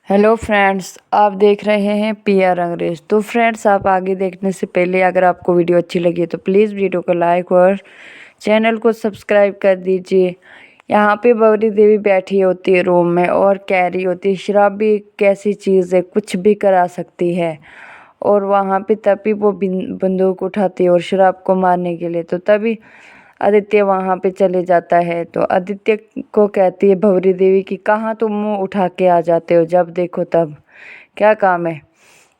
Hello friends, आप देख रहे हैं पीआर अंग्रेज। तो फ्रेंड्स, आप आगे देखने से पहले अगर आपको वीडियो अच्छी लगी तो प्लीज़ वीडियो को लाइक और चैनल को सब्सक्राइब कर दीजिए। यहाँ पे बवरी देवी बैठी होती है रूम में और कह रही होती है शराब भी एक ऐसी चीज़ है, कुछ भी करा सकती है। और वहाँ पे तभी वो बंदूक उठाती है और शराब को मारने के लिए। तो तभी आदित्य वहाँ पे चले जाता है। तो आदित्य को कहती है भंवरी देवी कि कहाँ तुम मुँह उठा के आ जाते हो, जब देखो तब, क्या काम है।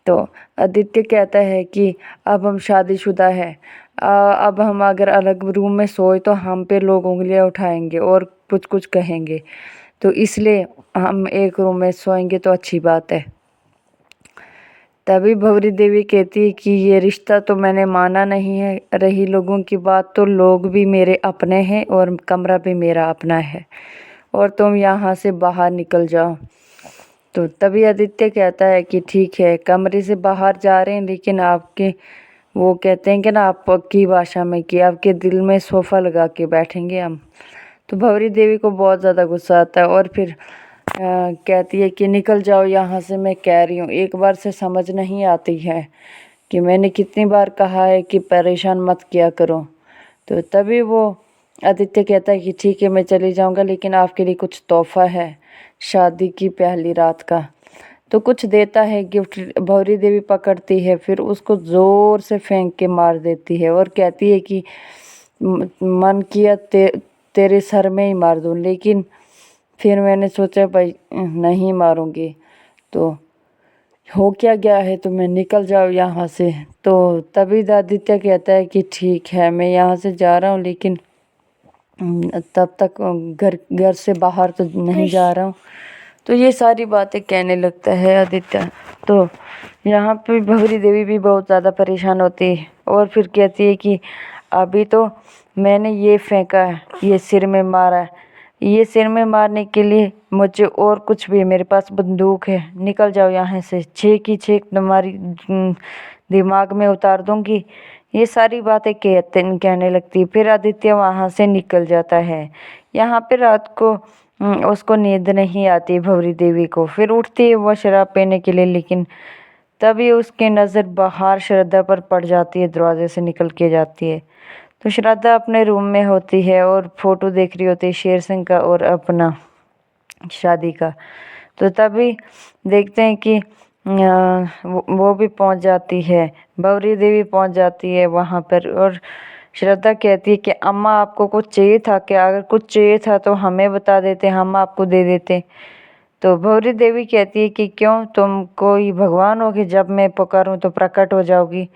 तो आदित्य कहता है कि अब हम शादीशुदा है, अब हम अगर अलग रूम में सोए तो हम पे लोग उंगलियां उठाएंगे और कुछ कुछ कहेंगे, तो इसलिए हम एक रूम में सोएंगे तो अच्छी बात है। तभी भंवरी देवी कहती है कि ये रिश्ता तो मैंने माना नहीं है, रही लोगों की बात तो लोग भी मेरे अपने हैं और कमरा भी मेरा अपना है, और तुम यहाँ से बाहर निकल जाओ। तो तभी आदित्य कहता है कि ठीक है, कमरे से बाहर जा रहे हैं, लेकिन आपके वो कहते हैं कि ना आपकी भाषा में कि आपके दिल में सोफ़ा लगा के बैठेंगे हम। तो भंवरी देवी को बहुत ज़्यादा गुस्सा आता है और फिर कहती है कि निकल जाओ यहाँ से, मैं कह रही हूँ, एक बार से समझ नहीं आती है कि मैंने कितनी बार कहा है कि परेशान मत किया करो। तो तभी वो आदित्य कहता है कि ठीक है, मैं चली जाऊँगा, लेकिन आपके लिए कुछ तोहफा है शादी की पहली रात का। तो कुछ देता है गिफ्ट। भंवरी देवी पकड़ती है, फिर उसको ज़ोर से फेंक के मार देती है और कहती है कि मन किया तेरे सर में ही मार दूँ, लेकिन फिर मैंने सोचा भाई नहीं मारूंगी, तो हो क्या गया है, तो मैं निकल जाऊँ यहाँ से। तो तभी आदित्य कहता है कि ठीक है, मैं यहाँ से जा रहा हूँ, लेकिन तब तक घर घर से बाहर तो नहीं जा रहा हूँ। तो ये सारी बातें कहने लगता है आदित्य। तो यहाँ पे भंवरी देवी भी बहुत ज़्यादा परेशान होती है और फिर कहती है कि अभी तो मैंने ये फेंका है, ये सिर में मारा है, ये सिर में मारने के लिए मुझे और कुछ भी, मेरे पास बंदूक है, निकल जाओ यहाँ से, छः की छः तुम्हारी दिमाग में उतार दूंगी। ये सारी बातें कहने लगती। फिर आदित्य वहाँ से निकल जाता है। यहाँ पे रात को उसको नींद नहीं आती भंवरी देवी को। फिर उठती है वो शराब पीने के लिए, लेकिन तभी उसकी नज़र बाहर श्रद्धा पर पड़ जाती है, दरवाजे से निकल के जाती है। तो श्रद्धा अपने रूम में होती है और फोटो देख रही होती है शेर सिंह का और अपना शादी का। तो तभी देखते हैं कि वो भी पहुंच जाती है, भंवरी देवी पहुंच जाती है वहां पर। और श्रद्धा कहती है कि अम्मा आपको कुछ चाहिए था क्या, अगर कुछ चाहिए था तो हमें बता देते, हम आपको दे देते। तो भंवरी देवी कहती है कि क्यों, तुम कोई भगवान हो कि जब मैं पुकारूं तो प्रकट हो जाओगी।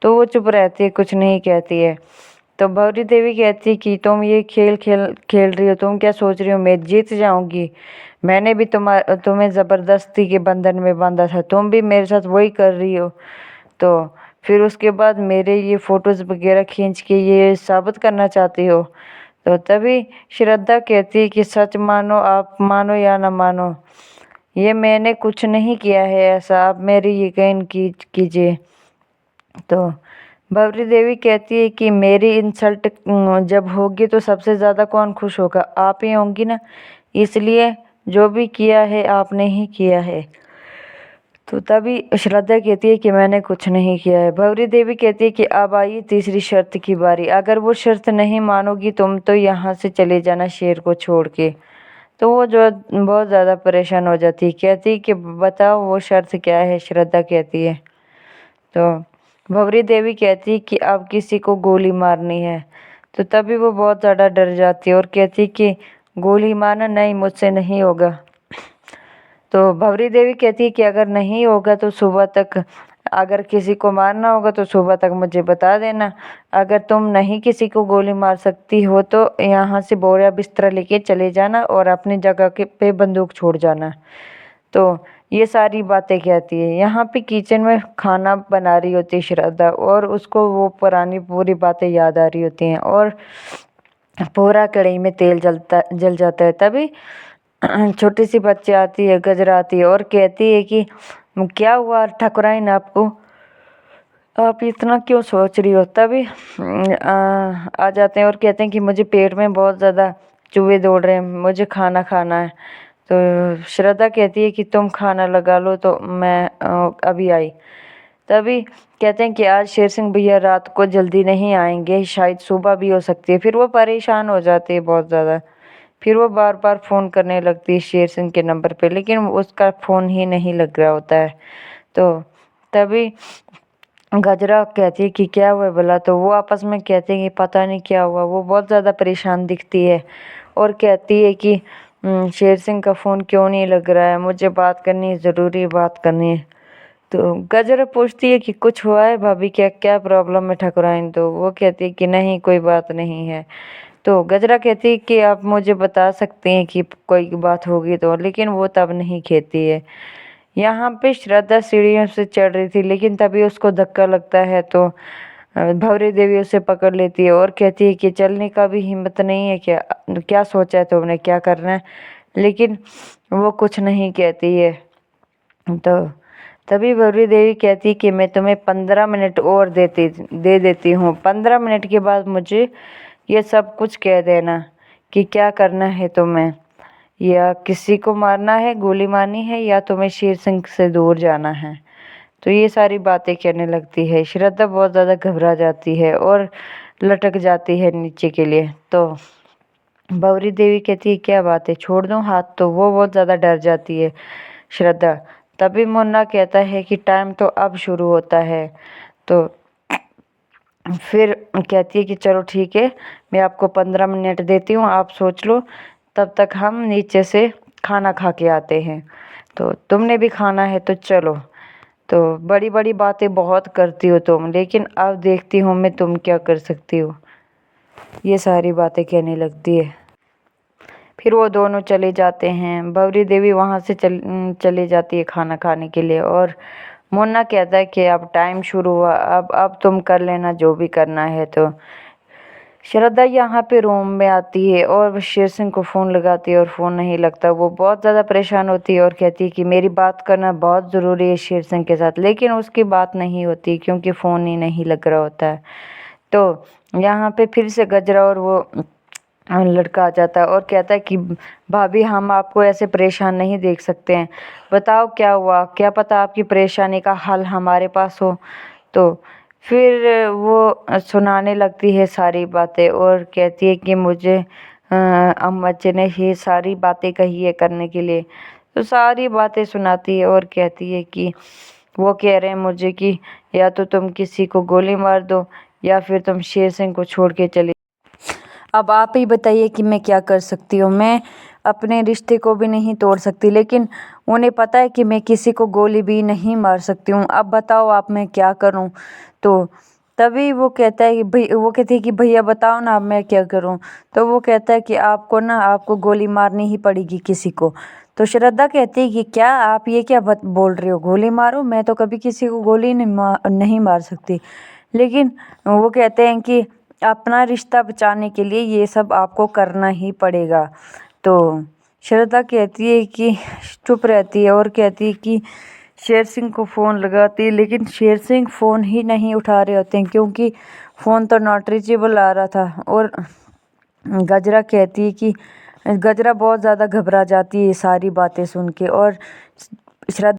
तो वो चुप रहती है, कुछ नहीं कहती है। तो भंवरी देवी कहती है कि तुम ये खेल खेल खेल रही हो, तुम क्या सोच रही हो मैं जीत जाऊंगी। मैंने भी तुम्हें ज़बरदस्ती के बंधन में बांधा था, तुम भी मेरे साथ वही कर रही हो। तो फिर उसके बाद मेरे ये फ़ोटोज़ वगैरह खींच के ये साबित करना चाहती हो। तो तभी श्रद्धा कहती है कि सच मानो, आप मानो या ना मानो, ये मैंने कुछ नहीं किया है ऐसा, आप मेरी यकीन कीजिए। तो भंवरी देवी कहती है कि मेरी इंसल्ट जब होगी तो सबसे ज़्यादा कौन खुश होगा, आप ही होंगी ना, इसलिए जो भी किया है आपने ही किया है। तो तभी श्रद्धा कहती है कि मैंने कुछ नहीं किया है। भंवरी देवी कहती है कि अब आई तीसरी शर्त की बारी, अगर वो शर्त नहीं मानोगी तुम तो यहाँ से चले जाना शेर को छोड़ के। तो वो जो बहुत ज़्यादा परेशान हो जाती है, कहती है कि बताओ वो शर्त क्या है। श्रद्धा कहती है, तो भंवरी देवी कहती है कि अब किसी को गोली मारनी है। तो तभी वो बहुत ज़्यादा डर जाती है और कहती है कि गोली मारना नहीं, मुझसे नहीं होगा। तो भंवरी देवी कहती है कि अगर नहीं होगा तो सुबह तक, अगर किसी को मारना होगा तो सुबह तक मुझे बता देना। अगर तुम नहीं किसी को गोली मार सकती हो तो यहाँ से बोरा बिस्तरा लेके चले जाना और अपनी जगह के पे बंदूक छोड़ जाना। तो ये सारी बातें कहती है। यहाँ पे किचन में खाना बना रही होती है श्रद्धा और उसको वो पुरानी पूरी बातें याद आ रही होती हैं और पूरा कढ़ाई में तेल जल जाता है। तभी छोटी सी बच्ची आती है, गजरा आती है और कहती है कि क्या हुआ ठकुराइन, आपको, आप इतना क्यों सोच रही हो। तभी आ जाते हैं और कहते हैं कि मुझे पेट में बहुत ज़्यादा चूहे दौड़ रहे हैं, मुझे खाना खाना है। तो श्रद्धा कहती है कि तुम खाना लगा लो तो मैं अभी आई। तभी कहते हैं कि आज शेर सिंह भैया रात को जल्दी नहीं आएंगे, शायद सुबह भी हो सकती है। फिर वो परेशान हो जाते हैं बहुत ज़्यादा। फिर वो बार बार फ़ोन करने लगती है शेर सिंह के नंबर पे, लेकिन उसका फ़ोन ही नहीं लग रहा होता है। तो तभी गजरा कहती है कि क्या हुआ भला, तो वो आपस में कहते हैं कि पता नहीं क्या हुआ। वो बहुत ज़्यादा परेशान दिखती है और कहती है कि शेर सिंह का फ़ोन क्यों नहीं लग रहा है, मुझे बात करनी है, ज़रूरी बात करनी है। तो गजरा पूछती है कि कुछ हुआ है भाभी, क्या क्या प्रॉब्लम है ठकुराइन? तो वो कहती है कि नहीं कोई बात नहीं है। तो गजरा कहती है कि आप मुझे बता सकते हैं कि कोई बात होगी तो, लेकिन वो तब नहीं कहती है। यहाँ पे श्रद्धा सीढ़ियों से चढ़ रही थी, लेकिन तभी उसको धक्का लगता है तो भंवरी देवी उसे पकड़ लेती है और कहती है कि चलने का भी हिम्मत नहीं है क्या? क्या सोचा है तुमने, क्या करना है? लेकिन वो कुछ नहीं कहती है। तो तभी भंवरी देवी कहती है कि मैं तुम्हें 15 मिनट और दे देती हूँ। 15 मिनट के बाद मुझे ये सब कुछ कह देना कि क्या करना है तुम्हें, या किसी को मारना है, गोली मारनी है, या तुम्हें शेर सिंह से दूर जाना है। तो ये सारी बातें कहने लगती है। श्रद्धा बहुत ज़्यादा घबरा जाती है और लटक जाती है नीचे के लिए। तो भंवरी देवी कहती है क्या बात है, छोड़ दूँ हाथ? तो वो बहुत ज़्यादा डर जाती है श्रद्धा। तभी मुन्ना कहता है कि टाइम तो अब शुरू होता है। तो फिर कहती है कि चलो ठीक है, मैं आपको 15 मिनट देती हूँ, आप सोच लो, तब तक हम नीचे से खाना खा के आते हैं। तो तुमने भी खाना है तो चलो। तो बड़ी बड़ी बातें बहुत करती हो तुम, लेकिन अब देखती हूँ मैं तुम क्या कर सकती हो। ये सारी बातें कहने लगती है। फिर वो दोनों चले जाते हैं। भंवरी देवी वहाँ से चली जाती है खाना खाने के लिए, और मुन्ना कहता है कि अब टाइम शुरू हुआ, अब तुम कर लेना जो भी करना है। तो श्रद्धा यहाँ पे रूम में आती है और शेर सिंह को फ़ोन लगाती है और फ़ोन नहीं लगता। वो बहुत ज़्यादा परेशान होती है और कहती है कि मेरी बात करना बहुत ज़रूरी है शेर सिंह के साथ, लेकिन उसकी बात नहीं होती क्योंकि फ़ोन ही नहीं लग रहा होता है। तो यहाँ पे फिर से गजरा और वो लड़का आ जाता है और कहता है कि भाभी हम आपको ऐसे परेशान नहीं देख सकते हैं, बताओ क्या हुआ, क्या पता आपकी परेशानी का हल हमारे पास हो। तो फिर वो सुनाने लगती है सारी बातें और कहती है कि मुझे अम्मा जी ने ये सारी बातें कही है करने के लिए। तो सारी बातें सुनाती है और कहती है कि वो कह रहे हैं मुझे कि या तो तुम किसी को गोली मार दो या फिर तुम शेर सिंह को छोड़ के चले। अब आप ही बताइए कि मैं क्या कर सकती हूँ। मैं अपने रिश्ते को भी नहीं तोड़ सकती, लेकिन उन्हें पता है कि मैं किसी को गोली भी नहीं मार सकती हूँ। अब बताओ आप मैं क्या करूँ? तो तभी वो कहता है कि वो कहती है कि भैया बताओ ना अब मैं क्या करूँ? तो वो कहता है कि आपको गोली मारनी ही पड़ेगी किसी को। तो श्रद्धा कहती है कि क्या आप ये क्या बोल रहे हो, गोली मारो? मैं तो कभी किसी को गोली नहीं मार सकती। लेकिन वो कहते हैं कि अपना रिश्ता बचाने के लिए ये सब आपको करना ही पड़ेगा। तो श्रद्धा कहती है कि चुप रहती है और कहती है कि शेर सिंह को फ़ोन लगाती है, लेकिन शेर सिंह फ़ोन ही नहीं उठा रहे होते हैं क्योंकि फ़ोन तो नॉट रीचेबल आ रहा था। और गजरा कहती है कि गजरा बहुत ज़्यादा घबरा जाती है ये सारी बातें सुन के, और श्रद्धा